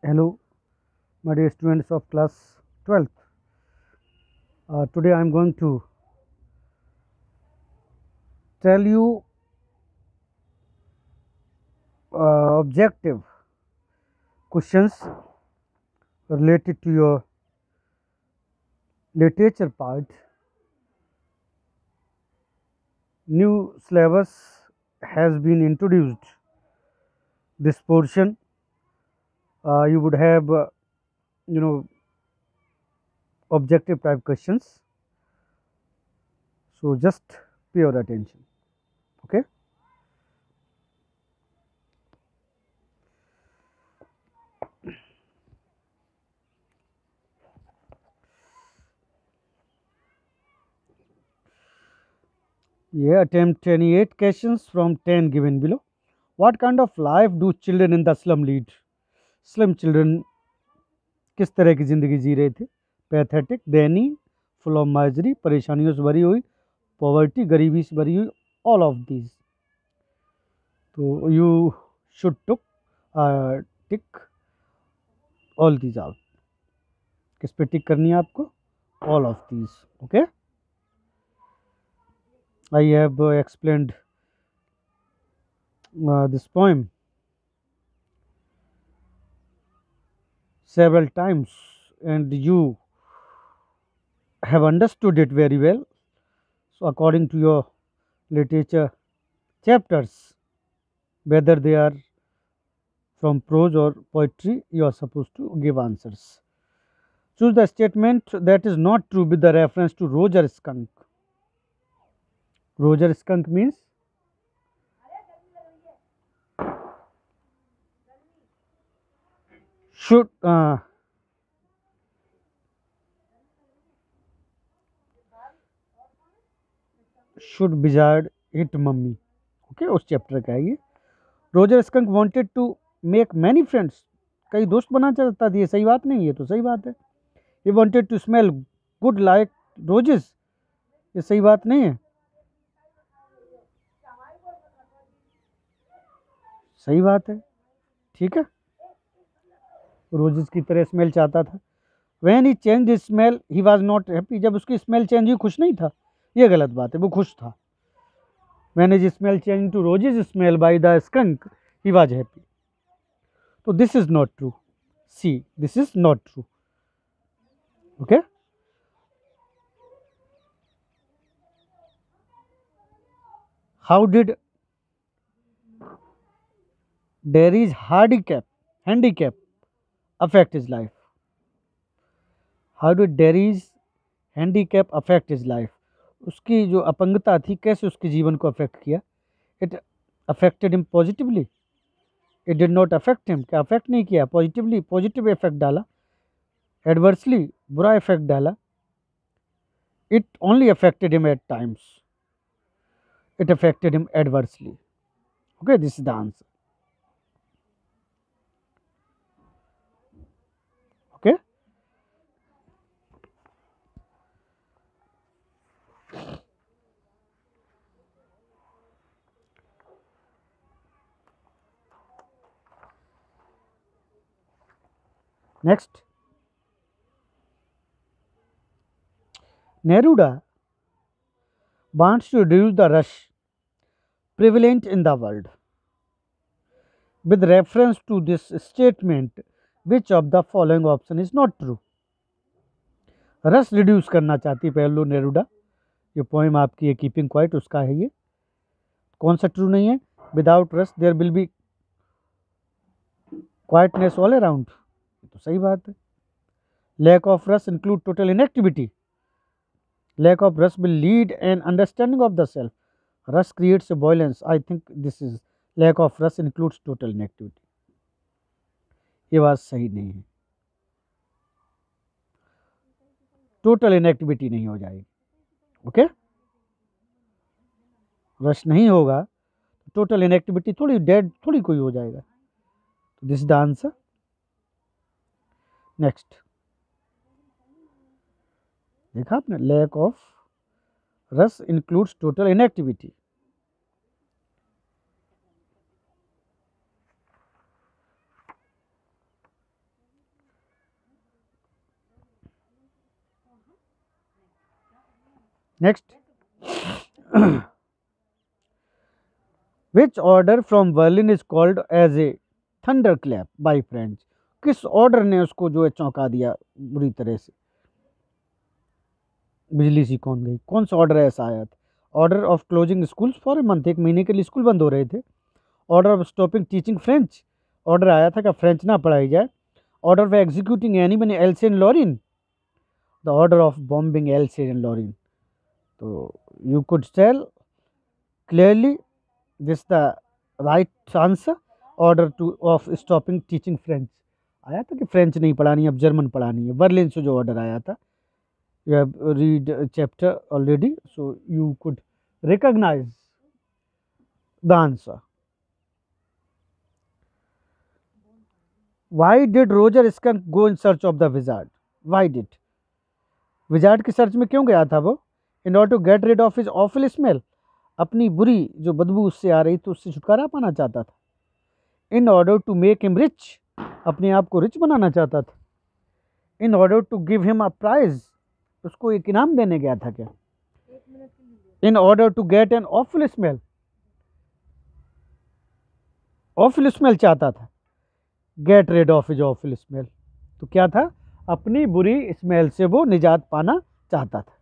Hello, my dear students of class 12th. Today I am going to tell you objective questions related to your literature part. New syllabus has been introduced. This portion you would have objective type questions. So just pay your attention. Okay. Yeah, attempt 28 questions from 10 given below. What kind of life do children in the slum lead? Slum children किस तरह की ज़िंदगी जी रहे थे? Pathetic, दयनीय, full of misery, परेशानियों से भरी हुई, पॉवर्टी, गरीबी से भरी हुई, ऑल ऑफ दीज. तो you should took tick all these out. किस पे टिक करनी है आपको? All of these. Okay. I have explained this poem several times and you have understood it very well. So according to your literature chapters, whether they are from prose or poetry, you are supposed to give answers. Choose the statement that is not true with the reference to Roger Skunk. Roger Skunk means should Bizard hit mummy. Okay उस chapter का है ये. Roger skunk wanted to make many friends. कई दोस्त बनाना चाहता था. ये सही बात नहीं है? तो सही बात है. He wanted to smell good like roses. ये सही बात नहीं है? सही बात है. ठीक है. रोजेस की तरह स्मेल चाहता था. When he change his smell he was not happy. जब उसकी स्मेल चेंज हुई खुश नहीं था. ये गलत बात है. वो खुश था. When his smell changed to Rose's smell by the skunk, he was happy. So this is not true. See, this is not true. Okay. How did Derry's handicap affect his life? How did Derry's handicap affect his life? उसकी जो अपंगता थी कैसे उसके जीवन को affect किया? It affected him positively. It did not affect him. क्या affect नहीं किया? पॉजिटिवली. पॉजिटिव इफेक्ट डाला. एडवर्सली बुरा इफेक्ट डाला. It only affected him at times. It affected him adversely. Okay, this is the answer. Okay. Next, Neruda wants to reduce the rush prevalent in the world. With reference to this statement, which of the following option is not true? रस reduce करना चाहती पेलो Neruda. ये poem आपकी है keeping quiet, उसका है ये. कौन सा ट्रू नहीं है? Without rust there will be quietness all around. तो सही बात है. Lack of rust include total inactivity. Lack of rust will lead an understanding of the self. Rust creates a buoyance. I think this is lack of rust includes total inactivity. ये बात सही नहीं है. Total inactivity नहीं हो जाएगी. Okay. Rush नहीं होगा तो टोटल इनएक्टिविटी थोड़ी डेड थोड़ी कोई हो जाएगा. तो this is the answer. Next. देखा आपने? Lack of rust includes total inactivity. Next, which order from Berlin is called as a thunder clap by French? किस ऑर्डर ने उसको जो है चौंका दिया बुरी तरह से? बिजली सी कौन गई, कौन सा ऑर्डर ऐसा आया था? Order of closing school for a month, एक महीने के लिए स्कूल बंद हो रहे थे। Order of stopping teaching French, order आया था कि फ्रेंच ना पढ़ाई जाए। ऑर्डर ऑफ एग्जीक्यूटिंग एनी बने Alsace and Lorraine, the order of bombing Alsace and Lorraine. तो you could tell clearly this the right answer, order two of stopping teaching French. आया था कि फ्रेंच नहीं पढ़ानी, अब जर्मन पढ़ानी है, बर्लिन से जो ऑर्डर आया था। You have read chapter already, so you could recognize the answer. Why did Roger Skunk go in search of the wizard? Why did wizard की सर्च में क्यों गया था वो? In order to get rid of his awful smell, अपनी बुरी जो बदबू उससे आ रही थी उससे छुटकारा पाना चाहता था। In order to make him rich, अपने आप को रिच बनाना चाहता था। In order to give him a prize, उसको एक इनाम देने गया था क्या? In order to get an awful smell, awful smell चाहता था। Get rid of his awful smell, तो क्या था? अपनी बुरी स्मेल से वो निजात पाना चाहता था।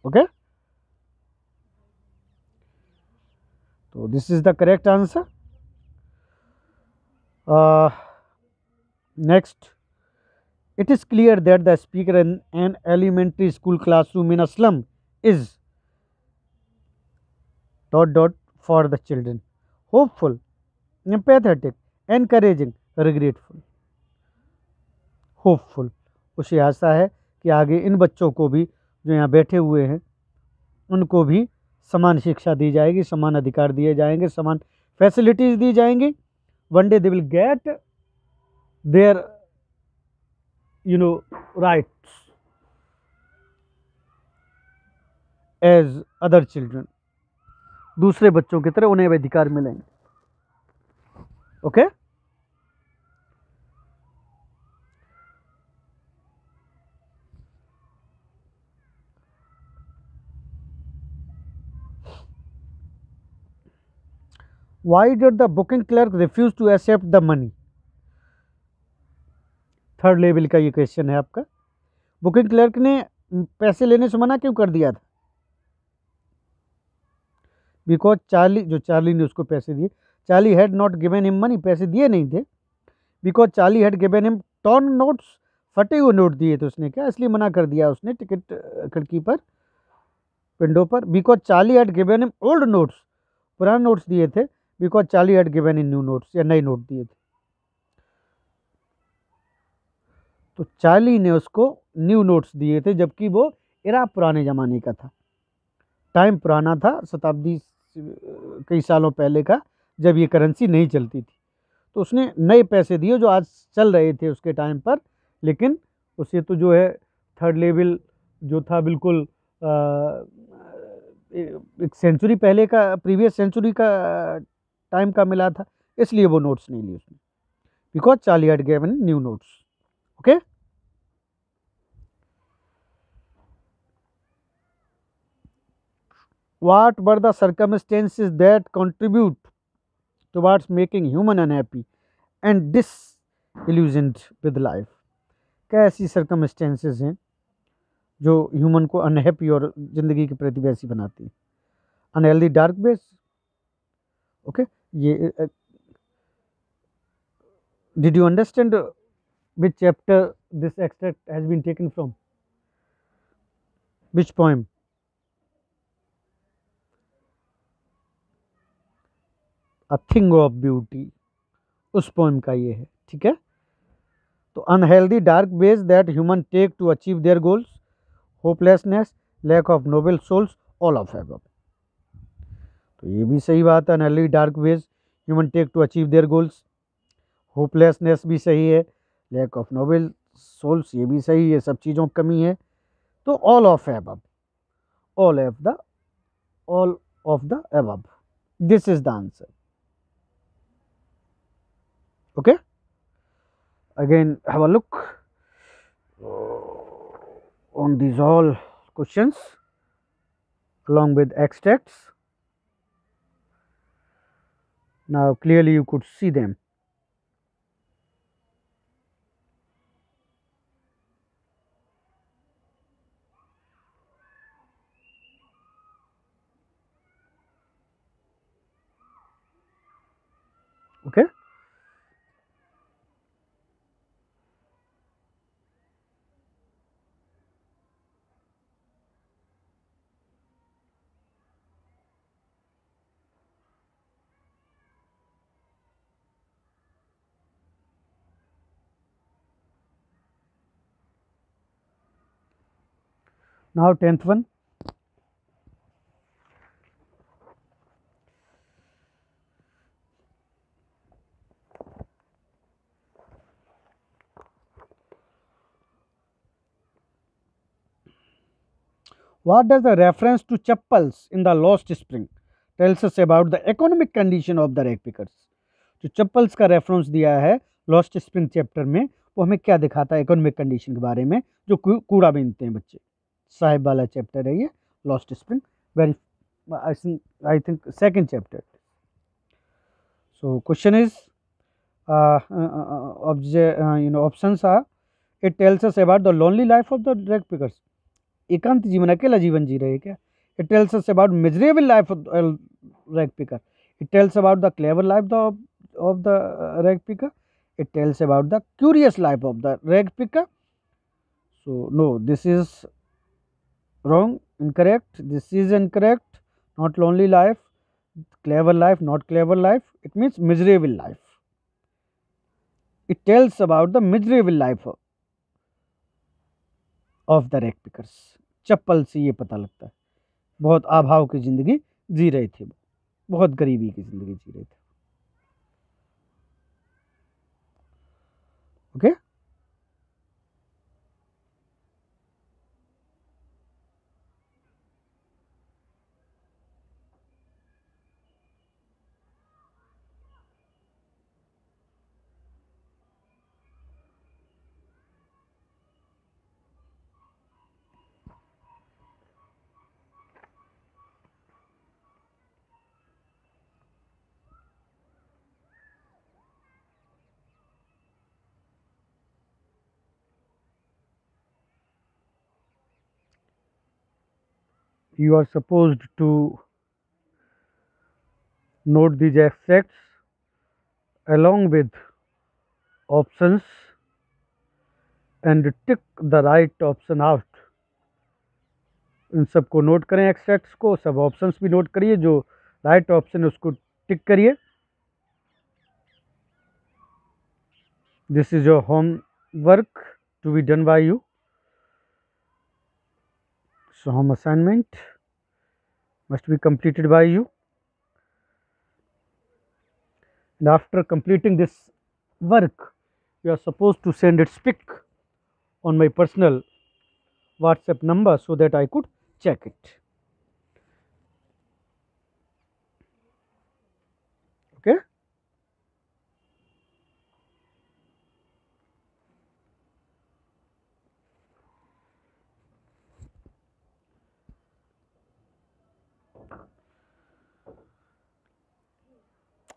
ओके, तो this is the correct answer. Next, it is clear that the speaker in an elementary school classroom in a slum is dot dot for the children, hopeful, empathetic, encouraging, regretful. Hopeful, उसे आशा है कि आगे इन बच्चों को भी जो यहाँ बैठे हुए हैं उनको भी समान शिक्षा दी जाएगी, समान अधिकार दिए जाएंगे, समान फैसिलिटीज दी जाएंगी। One day they will get their rights as other children, दूसरे बच्चों की तरह उन्हें अधिकार मिलेंगे। Okay, Why did the booking clerk refuse to accept the money? Third level का ये क्वेश्चन है आपका। बुकिंग क्लर्क ने पैसे लेने से मना क्यों कर दिया था? बिकॉज चार्ली, जो चार्ली ने उसको पैसे दिए, Charlie had not given him money, पैसे दिए नहीं थे। Because Charlie had given him torn notes, फटे हुए नोट दिए थे उसने, क्या इसलिए मना कर दिया उसने टिकट खिड़की पर, विंडो पर। Because Charlie had given him old notes, पुराने नोट्स दिए थे। Because Charlie had given in new notes, या नए नोट दिए थे। तो चार्ली ने उसको न्यू नोट्स दिए थे, जबकि वो इरा पुराने ज़माने का था, टाइम पुराना था, शताब्दी कई सालों पहले का, जब ये करेंसी नहीं चलती थी। तो उसने नए पैसे दिए जो आज चल रहे थे उसके टाइम पर, लेकिन उसे तो जो है थर्ड लेवल जो था बिल्कुल एक सेंचुरी पहले का, प्रीवियस सेंचुरी का टाइम का मिला था, इसलिए वो नोट्स नहीं लिए उसने। Because Charlie had given new notes. Okay, what were the circumstances that contribute towards making human unhappy and disillusioned with life? क्या ऐसी सर्कमस्टेंसेज हैं जो ह्यूमन को अनहैप्पी और ज़िंदगी के प्रति वैसी बनाती है? Unhealthy dark base. ओके, ये did you understand which chapter this extract has been taken from, which poem? A thing of beauty, उस पोएम का ये है। ठीक है, तो unhealthy dark base that human take to achieve their goals, hopelessness, lack of noble souls, all of above. तो ये भी सही बात है, unhealthy dark base human take to achieve their goals. Hopelessness भी सही है, लैक ऑफ नोबल सोल्स ये भी सही है, सब चीज़ों की कमी है। तो all of above, all of the, all of the above, this is the answer. Okay, again have a look. on these all questions along with extracts. Now clearly you could see them. Okay. Now 10th one. What does the reference to chappals in the lost spring tells us about the economic condition of the rag pickers? जो चप्पल्स का reference दिया है lost spring chapter में, वो हमें क्या दिखाता है इकोनॉमिक कंडीशन के बारे में, जो कूड़ा बीनते हैं बच्चे। साहिब वाला चैप्टर है ये, lost spring, very I think second chapter. So question is options are, it tells us about the lonely life of the rag pickers, एकांत जीवन, अकेला जीवन जी रहे हैं क्या। It tells us about miserable life of rag picker, it tells about the clever life of the rag picker, it tells about the curious life of the rag picker. So no, this is wrong, incorrect, this is incorrect, not lonely life, clever life, not clever life, it means miserable life. It tells about the miserable life of the rag pickers. चप्पल से ये पता लगता है बहुत अभाव की जिंदगी जी रहे थे, बहुत गरीबी की जिंदगी जी रहे थे। Okay you are supposed to note these extracts along with options and tick the right option out. इन सबको नोट करें, एक्सट्रैक्ट्स को, सब ऑप्शंस भी नोट करिए, जो राइट ऑप्शन है उसको टिक करिए। This is your home work to be done by you, so home assignment must be completed by you, and after completing this work you are supposed to send its pic on my personal WhatsApp number so that I could check it. Okay.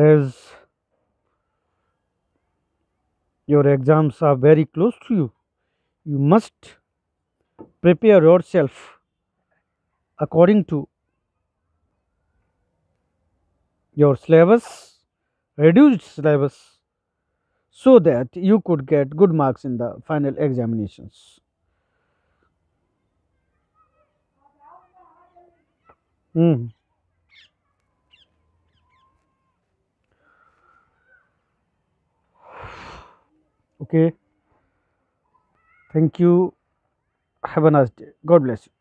As your exams are very close to you, you must prepare yourself according to your syllabus, reduced syllabus, so that you could get good marks in the final examinations. Okay. Thank you. Have a nice day. God bless you.